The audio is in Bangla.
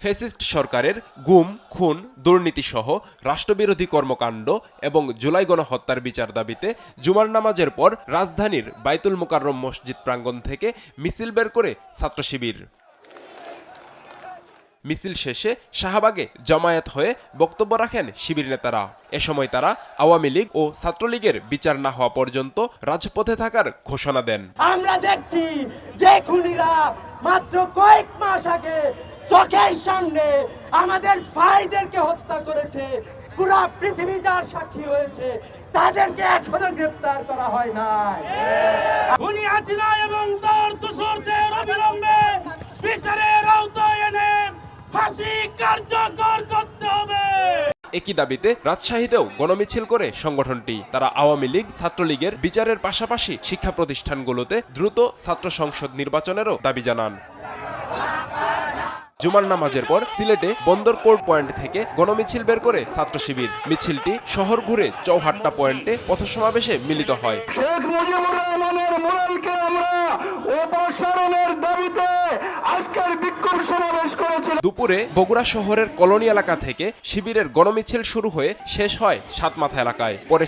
ফ্যাসিস্ট সরকারের গুম, খুন, দুর্নীতিসহ রাষ্ট্রবিরোধী কর্মকাণ্ড এবং জুলাই গণহত্যার বিচার দাবিতে জুমার নামাজের পর রাজধানীর বাইতুল মোকাররম মসজিদ প্রাঙ্গণ থেকে মিছিল বের করে ছাত্র শিবির। মিছিল শেষে শাহবাগে জমায়েত হয়ে বক্তব্য রাখেন শিবির নেতারা। এ সময় তারা আওয়ামী লীগ ও ছাত্রলীগের বিচার না হওয়া পর্যন্ত রাজপথে থাকার ঘোষণা দেন। আমরা দেখছি যে খুনিরা মাত্র কয়েক মাস আগে চোখের সামনে আমাদের ভাইদেরকে হত্যা করেছে, পুরো পৃথিবী যার সাক্ষী হয়েছে, তাদেরকে এখনো গ্রেফতার করা হয় নাই। খুনি হাসিনা এবং তার দোসরদের অবিলম্বে বিচারের আওতায় এনে ফাঁসি কার্যকর করতে হবে। একই দাবিতে রাজশাহীতেও গণমিছিল করে সংগঠনটি। তারা আওয়ামী লীগ, ছাত্রলীগের বিচারের পাশাপাশি শিক্ষা প্রতিষ্ঠানগুলোতে দ্রুত ছাত্র সংসদ নির্বাচনেরও দাবি জানান। জুমার নামাজের পর সিলেটে বন্দর কোর্ট পয়েন্ট থেকে গণমিছিল বের করে ছাত্র শিবির। মিছিলটি শহর ঘুরে চৌহাট্টা পয়েন্টে পথসমাবেশে মিলিত হয়। শেখ মুজিবুর রহমানের মোরালকে আমরা অপসারণের দাবিতে আজকের বিক্ষোভ সমাবেশ করেছিলাম। দুপুরে বগুড়া শহরের কলোনি এলাকা থেকে শিবিরের গণমিছিল শুরু হয়ে শেষ হয় সাতমাথা এলাকায়। পরে